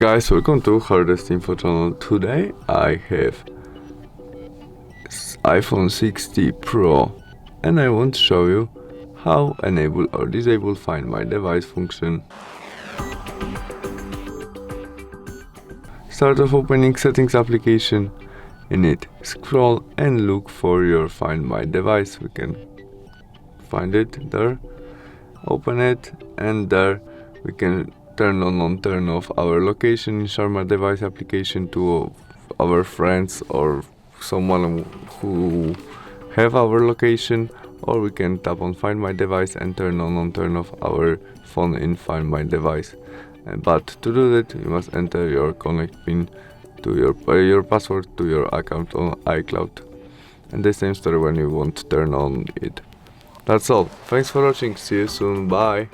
Guys, welcome to HardReset.Info channel. Today I have iPhone 60 Pro and I want to show you how enable or disable Find My Device function. Start of opening Settings application. In it, scroll and look for your Find My Device. We can find it there. Open it and there we can turn on and turn off our location in Share My Device application to our friends or someone who have our location, or we can tap on Find My Device and turn on and turn off our phone in Find My Device. But to do that, you must enter your connect pin to your password to your account on iCloud, and the same story when you want to turn on it. That's all. Thanks for watching. See you soon. Bye.